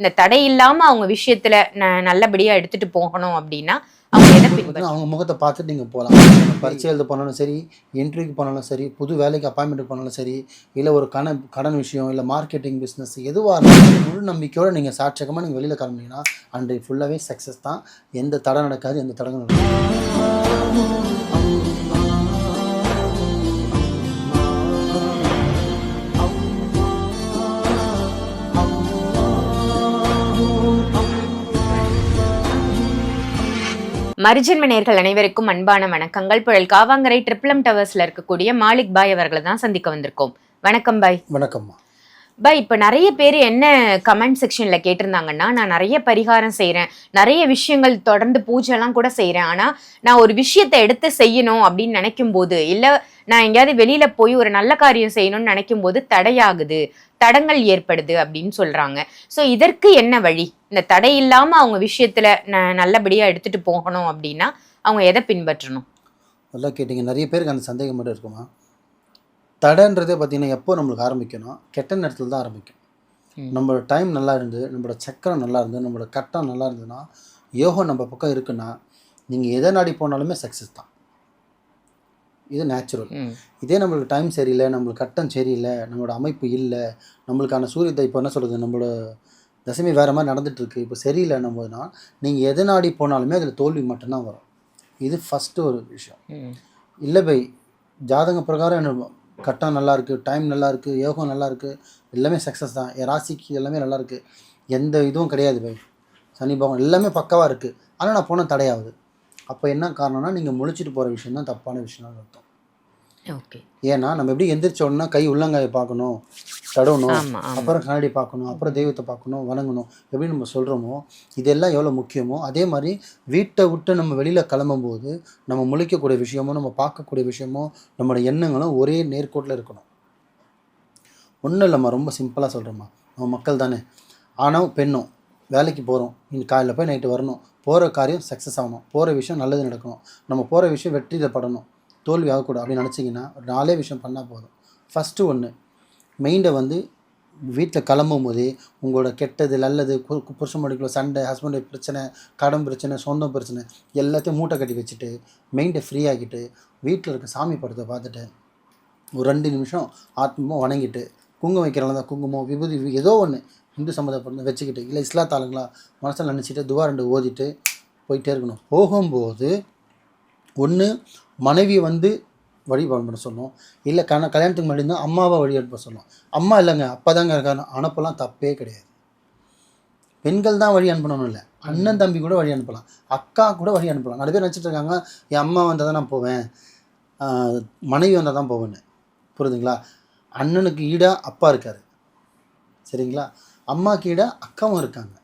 இந்த தடை இல்லாம அவங்க விஷயத்துல நல்லபடியா எடுத்துட்டு போகணும் அப்படின்னா அவங்க எதை பின்பற்றணும்? அவங்க முகத்தை பார்த்துட்டு நீங்கள் போகலாம். பரீட்சை எழுத போனாலும் சரி, இன்டர்வியூக்கு போனாலும் சரி, புது வேலைக்கு அப்பாயின்மெண்ட் போனாலும் சரி, இல்லை ஒரு கடன் விஷயம், இல்லை மார்க்கெட்டிங் பிஸ்னஸ் எதுவாக இருந்தாலும் முழு நம்பிக்கையோடு நீங்கள் சாட்சகமாக நீங்கள் வெளியில் கிளம்புனீங்கன்னா அன்றைக்கு ஃபுல்லாகவே சக்ஸஸ் தான். எந்த தடை நடக்காது, எந்த தடங்களும் நடக்காது. மறுஜென்ம நேயர்கள் அனைவருக்கும் அன்பான வணக்கங்கள். புழல் காவாங்கரை ட்ரிபிளம் டவர்ஸ்ல இருக்கக்கூடிய மாலிக் பாய் அவர்களை தான் சந்திக்க வந்திருக்கோம். வணக்கம் பாய். வணக்கம்மா பாய். இப்போ நிறைய பேர் என்ன கமெண்ட் செக்ஷன்ல கேட்டிருந்தாங்கன்னா, நான் நிறைய பரிகாரம் செய்கிறேன், நிறைய விஷயங்கள் தொடர்ந்து பூஜைலாம் கூட செய்கிறேன், ஆனால் நான் ஒரு விஷயத்தை எடுத்து செய்யணும் அப்படின்னு நினைக்கும் போது, இல்லை நான் எங்கேயாவது வெளியில போய் ஒரு நல்ல காரியம் செய்யணும்னு நினைக்கும் போது தடையாகுது, தடங்கள் ஏற்படுது அப்படின்னு சொல்றாங்க. ஸோ இதற்கு என்ன வழி? இந்த தடை இல்லாம அவங்க விஷயத்துல நல்லபடியா எடுத்துட்டு போகணும் அப்படின்னா அவங்க எதை பின்பற்றணும்? நல்லா கேட்டிங்க. நிறைய பேருக்கு அந்த சந்தேகம் மட்டும் இருக்குமா? தடைன்றதே பார்த்தீங்கன்னா எப்போ நம்மளுக்கு ஆரம்பிக்கணும், கெட்ட நேரத்தில் தான் ஆரம்பிக்கும். நம்மளோட டைம் நல்லா இருந்து, நம்மளோட சக்கரம் நல்லா இருந்து, நம்மளோட கட்டம் நல்லா இருந்ததுன்னா, யோகம் நம்ம பக்கம் இருக்குன்னா நீங்கள் எதை நாடி போனாலுமே சக்ஸஸ் தான். இது நேச்சுரல். இதே நம்மளுக்கு டைம் சரியில்லை, நம்மளுக்கு கட்டம் சரியில்லை, நம்மளோட அமைப்பு இல்லை, நம்மளுக்கான சூரியத்தை இப்போ என்ன சொல்கிறது, நம்மளோட தசமி வேறு மாதிரி நடந்துகிட்ருக்கு, இப்போ சரியில்லைன்னும் போதுனா நீங்கள் எதை நாடி போனாலுமே அதில் தோல்வி மட்டும்தான் வரும். இது ஃபஸ்ட்டு ஒரு விஷயம். இல்லை பை ஜாதக பிரகாரம் என்ன கட்டம் நல்லாயிருக்கு, டைம் நல்லாயிருக்கு, யோகம் நல்லாயிருக்கு, எல்லாமே சக்ஸஸ் தான், என் ராசிக்கு எல்லாமே நல்லாயிருக்கு, எந்த இதுவும் கிடையாது பை, சனி பகவான் எல்லாமே பக்கவாக இருக்குது, ஆனால் நான் போன தடையாகுது. அப்போ என்ன காரணம்னா நீங்கள் முழிச்சிட்டு போகிற விஷயம் தான் தப்பான விஷயம்னு அர்த்தம். ஓகே. ஏன்னா நம்ம எப்படி எந்திரிச்ச உடனே கை உள்ளங்காயை பார்க்கணும், தடவணும், அப்புறம் கண்ணாடி பார்க்கணும், அப்புறம் தெய்வத்தை பார்க்கணும், வணங்கணும், எப்படி நம்ம சொல்கிறோமோ இதெல்லாம் எவ்வளோ முக்கியமோ அதே மாதிரி வீட்டை விட்டு நம்ம வெளியில் கிளம்பும்போது நம்ம முழிக்கக்கூடிய விஷயமோ, நம்ம பார்க்கக்கூடிய விஷயமோ, நம்மளோட எண்ணங்களும் ஒரே நேர்கோட்டில் இருக்கணும். ஒன்றும் இல்லைம்மா, ரொம்ப சிம்பிளாக சொல்கிறோம்மா, நம்ம மக்கள் தானே, ஆணும் பெண்ணும் வேலைக்கு போகிறோம், இன்னைக்கு காலையில் போய் நைட்டு வரணும், போகிற காரியம் சக்ஸஸ் ஆகணும், போகிற விஷயம் நல்லது நடக்கணும், நம்ம போகிற விஷயம் வெற்றியில் படணும், தோல்வி ஆகக்கூடாது அப்படின்னு நினச்சிங்கன்னா ஒரு 4 விஷயம் பண்ணால் போதும். ஃபஸ்ட்டு ஒன்று, மைண்டை வந்து வீட்டில் கிளம்பும் போதே உங்களோட கெட்டது நல்லது, புருஷன் மடிக்குள்ள சண்டை, ஹஸ்பண்டு பிரச்சனை, கடன் பிரச்சனை, சொந்தம் பிரச்சனை எல்லாத்தையும் மூட்டை கட்டி வச்சுட்டு மைண்டை ஃப்ரீ ஆகிட்டு வீட்டில் இருக்க சாமி படத்தை பார்த்துட்டு ஒரு 2 நிமிஷம் ஆத்மமாக வணங்கிட்டு, குங்குமம் வைக்கிறாங்க தான் குங்குமம், விபூதி, ஏதோ ஒன்று இந்து சம்மந்தப்பட்ட வச்சுக்கிட்டு, இல்லை இஸ்லாத்தாளுங்களா மனசில் நினச்சிட்டு துவா 2 ஓதிட்டு போயிட்டே இருக்கணும். போகும்போது ஒன்று மனைவியை வந்து வழிபாடு பண்ண சொல்லணும், இல்லை கல்யாணத்துக்கு முன்னாடி இருந்தால் அம்மாவை வழி அனுப்ப சொல்லணும். அம்மா இல்லைங்க அப்பா தாங்க இருக்காங்க, அனுப்பலாம், தப்பே கிடையாது. பெண்கள் தான் வழி அனுப்பணும்னு இல்லை, அண்ணன் தம்பி கூட வழி அனுப்பலாம், அக்கா கூட வழி அனுப்பலாம். நிறைய பேர் நினச்சிட்டு இருக்காங்க என் அம்மா வந்தால் தான் நான் போவேன், மனைவி வந்தால் தான் போவேன்னு. புரியுதுங்களா? அண்ணனுக்கு ஈடாக அப்பா இருக்கார், சரிங்களா? அம்மாவுக்கு ஈடாக அக்காவும் இருக்காங்க.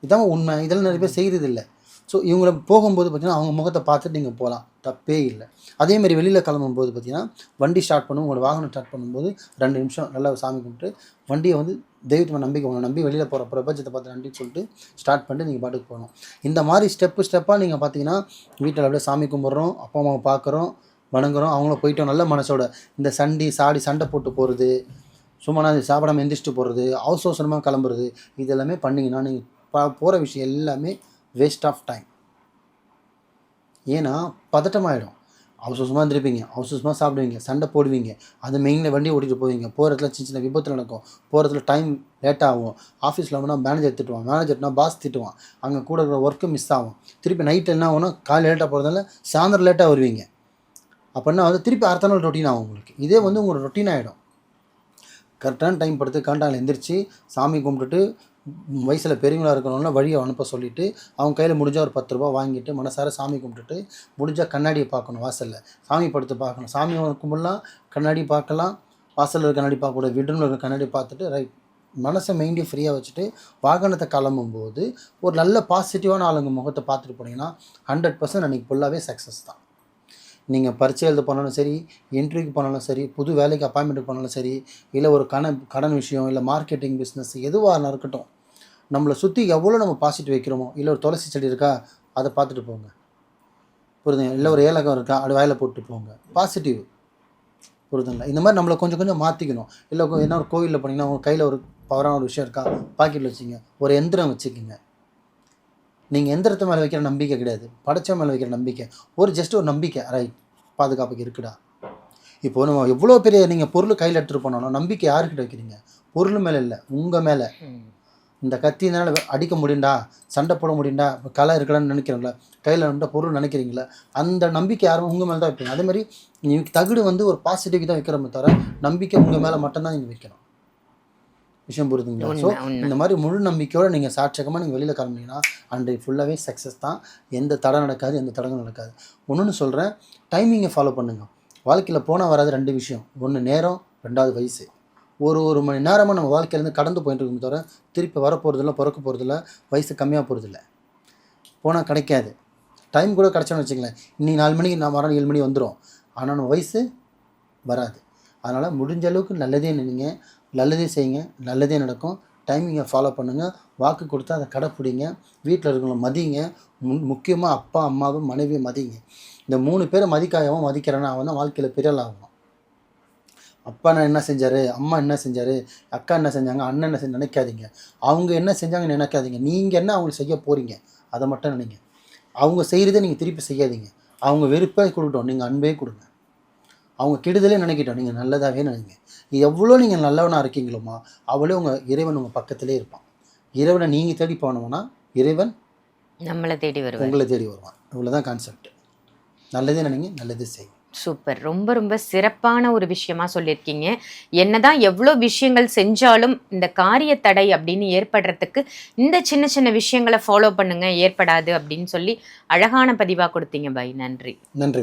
இதான் உண்மை. இதெல்லாம் நிறைய பேர் செய்கிறது இல்லை. ஸோ இவங்கள போகும்போது பார்த்திங்கன்னா அவங்க முகத்தை பார்த்துட்டு நீங்கள் போகலாம், தப்பே இல்லை. அதேமாதிரி வெளியில் கிளம்பும்போது பார்த்திங்கன்னா வண்டி ஸ்டார்ட் பண்ணும், உங்களோட வாகனம் ஸ்டார்ட் பண்ணும்போது 2 நிமிஷம் நல்லா சாமி கும்பிட்டு வண்டியை வந்து தெய்வத்தை நம்பி வெளியில் போகிற பிரபஞ்சத்தை பார்த்து நன்றி சொல்லிட்டு ஸ்டார்ட் பண்ணிட்டு நீங்கள் பாட்டுக்கு போகணும். இந்த மாதிரி ஸ்டெப்பாக நீங்கள் பார்த்தீங்கன்னா வீட்டில் அப்படியே சாமி கும்பிட்றோம், அப்பா அம்மாவை பார்க்குறோம், வணங்குறோம், அவங்கள போயிட்டோம் நல்ல மனசோட. இந்த சண்டை போட்டு போகிறது, சும்மா நான் சாப்பிடாமல் எந்திரிச்சிட்டு போகிறது, அவசரமாக கிளம்புறது, இது எல்லாமே பண்ணிங்கன்னா நீங்கள் போகிற விஷயம் எல்லாமே வேஸ்ட் ஆஃப் டைம். ஏன்னா பதட்டமாகிடும், அவசரமாக இருந்திருப்பீங்க, அவசரமாக சாப்பிடுவீங்க, சண்டை போடுவீங்க, அது மெயினில் வண்டி ஓட்டிகிட்டு போவீங்க, போகிற இடத்துல சின்ன விபத்து நடக்கும், போகிற இடத்துல டைம் லேட்டாகும், ஆஃபீஸில் வேணால் மேனேஜர் திட்டுவான், மேனேஜர்னா பாஸ் திட்டுவான், அங்கே கூட இருக்கிற ஒர்க்கு மிஸ் ஆகும், திருப்பி நைட்டு என்ன ஆகும்னா காலையில் லேட்டாக போகிறதால சாயந்தரம் லேட்டாக வருவீங்க. அப்படின்னா வந்து திருப்பி அடுத்த நாள் ரொட்டீன் ஆகும் உங்களுக்கு. இதே வந்து உங்களோட ரொட்டீன் ஆகிடும். கரெக்டான டைம் படுத்து காண்டாவில் எந்திரிச்சு சாமி கும்பிட்டுட்டு வயசில் பெரியவங்களாக இருக்கிறவங்கள வழியை அனுப்ப சொல்லிவிட்டு அவங்க கையில் முடிஞ்சால் ஒரு 10 ரூபா வாங்கிட்டு மனசார சாமி கும்பிட்டுட்டு முடிஞ்சால் கண்ணாடியை பார்க்கணும், வாசலில் சாமி படுத்து பார்க்கணும், சாமி கும்பிடலாம், கண்ணாடி பார்க்கலாம், வாசலில் இருக்க கண்ணாடி பார்க்கக்கூடாது, வீட்டில் இருக்க கண்ணாடி பார்த்துட்டு ரைட் மனசை மைண்டே ஃப்ரீயாக வச்சுட்டு வாகனத்தை கிளம்பும்போது ஒரு நல்ல பாசிட்டிவான ஆளுங்க முகத்தை பார்த்துட்டு போனீங்கன்னா 100% அன்றைக்கி ஃபுல்லாகவே சக்ஸஸ் தான். நீங்கள் பரீட்சை எழுத போனாலும் சரி, இன்டர்வியூக்கு போனாலும் சரி, புது வேலைக்கு அப்பாயின்மெண்ட் போனாலும் சரி, இல்லை ஒரு கடன் விஷயம், இல்லை மார்க்கெட்டிங் பிஸ்னஸ் எதுவாக இருக்கட்டும், நம்மளை சுற்றி எவ்வளோ நம்ம பாசிட்டிவ் வைக்கிறோமோ, இல்லை ஒரு துளசி செடி இருக்கா அதை பார்த்துட்டு போங்க, புரியுதுங்க, இல்லை ஒரு ஏலகம் இருக்கா அது வாயில் போட்டு போங்க, பாசிட்டிவ். புரியுதுங்களா? இந்த மாதிரி நம்மளை கொஞ்சம் மாற்றிக்கணும். இல்லை என்ன ஒரு கோவிலில் போனீங்கன்னா அவங்க கையில் ஒரு பவரான ஒரு விஷயம் இருக்கா, பாக்கெட்டில் வச்சுங்க. ஒரு எந்திரம் வச்சுக்கோங்க. நீங்கள் எந்திரத்து மேலே வைக்கிற நம்பிக்கை கிடையாது, படைச்ச மேலே வைக்கிற நம்பிக்கை. ஜஸ்ட் ஒரு நம்பிக்கை, ரைட் பாதுகாப்புக்கு இருக்குடா. இப்போ நம்ம எவ்வளோ பெரிய நீங்கள் பொருள் கையில் எடுத்துகிட்டு போனாலும் நம்பிக்கை யாருக்கிட்ட வைக்கிறீங்க? பொருள் மேலே இல்லை, உங்கள் மேலே. இந்த கத்தினால அடிக்க முடியுண்டா, சண்டை போட முடியுண்டா, இப்போ களை இருக்கலாம்னு நினைக்கிறீங்களா, கையில் நம்மகிட்ட பொருள் நினைக்கிறீங்களா, அந்த நம்பிக்கை யாரும் உங்கள் மேலே தான் வைப்பீங்க. அதே மாதிரி நீங்கள் தகுடு ஒரு பாசிட்டிவ் தான் வைக்கிறோமே தவிர நம்பிக்கை உங்கள் மேலே மட்டும்தான் நீங்கள் வைக்கணும். விஷயம் புரியுதுங்களா? ஸோ இந்த மாதிரி முழு நம்பிக்கையோடு நீங்கள் சாட்சியமாக நீங்கள் வெளியில் கிளம்பினீங்கன்னா அன்றைக்கு ஃபுல்லாகவே சக்ஸஸ் தான். எந்த தடை நடக்காது, எந்த தடங்களும் நடக்காது. ஒன்றுன்னு சொல்கிறேன், டைமிங்கை ஃபாலோ பண்ணுங்கள். வாழ்க்கையில் போனால் வராது 2 விஷயம், ஒன்று நேரம், 2வது வயசு. ஒரு மணி நேரமாக நம்ம வாழ்க்கையிலேருந்து கடந்து போயிட்டு இருக்கோம் தவிர திருப்பி வரப்போகிறதில்ல, பிறக்க போகிறதில்ல, வயசு கம்மியாக போகிறதில்ல. போனால் கிடைக்காது. டைம் கூட கிடச்சோன்னு வச்சுங்களேன், இன்னைக்கு 4 மணிக்கு நான் வரேன் 7 மணி வந்துடும், ஆனால் நம்ம வயசு வராது. அதனால் முடிஞ்ச அளவுக்கு நல்லதே நினைங்க, நல்லதே செய்யுங்க, நல்லதே நடக்கும். டைமிங்கை ஃபாலோ பண்ணுங்கள், வாக்கு கொடுத்தா அதை கடைப்பிடிங்க, வீட்டில் இருக்கிறவங்கள மதிங்க, முக்கியமாக அப்பா அம்மாவும் மனைவியை மதிங்க. இந்த 3 பேரை மதிக்காயவும் மதிக்கிறேன்னா அவன் தான் வாழ்க்கையில் பெரிய ஆகணும். அப்பா நான் என்ன செஞ்சார், அம்மா என்ன செஞ்சார், அக்கா என்ன செஞ்சாங்க, அண்ணன் என்ன செஞ்சு நினைக்காதீங்க. அவங்க என்ன செஞ்சாங்கன்னு நினைக்காதீங்க. நீங்கள் என்ன அவங்களுக்கு செய்ய போகிறீங்க அதை மட்டும் நினைங்க. அவங்க செய்கிறதே நீங்கள் திருப்பி செய்யாதீங்க. அவங்க வெறுப்பே கொடுக்கட்டும், நீங்கள் அன்பே கொடுங்க. அவங்க கெடுதலே நினைக்கிட்டோம், நீங்கள் நல்லதாகவே நினைங்க. எவ்வளோ நீங்கள் நல்லவனாக இருக்கீங்களோமா அவ்வளோ உங்கள் இறைவன் உங்கள் பக்கத்திலே இருப்பான். இறைவனை நீங்கள் தேடி போனோம்னா இறைவன் நம்மளை தேடி வருவான், உங்களை தேடி வருவான். இவ்வளோதான் கான்செப்ட். நல்லதே நினைங்க, நல்லதே செய்யுங்க. சூப்பர். ரொம்ப ரொம்ப சிறப்பான ஒரு விஷயமா சொல்லியிருக்கீங்க. என்னதான் எவ்வளோ விஷயங்கள் செஞ்சாலும் இந்த காரிய தடை அப்படின்னு ஏற்படுறதுக்கு இந்த சின்ன சின்ன விஷயங்களை ஃபாலோ பண்ணுங்க, ஏற்படாது அப்படின்னு சொல்லி அழகான பதிவாக கொடுத்தீங்க பாய். நன்றி. நன்றி.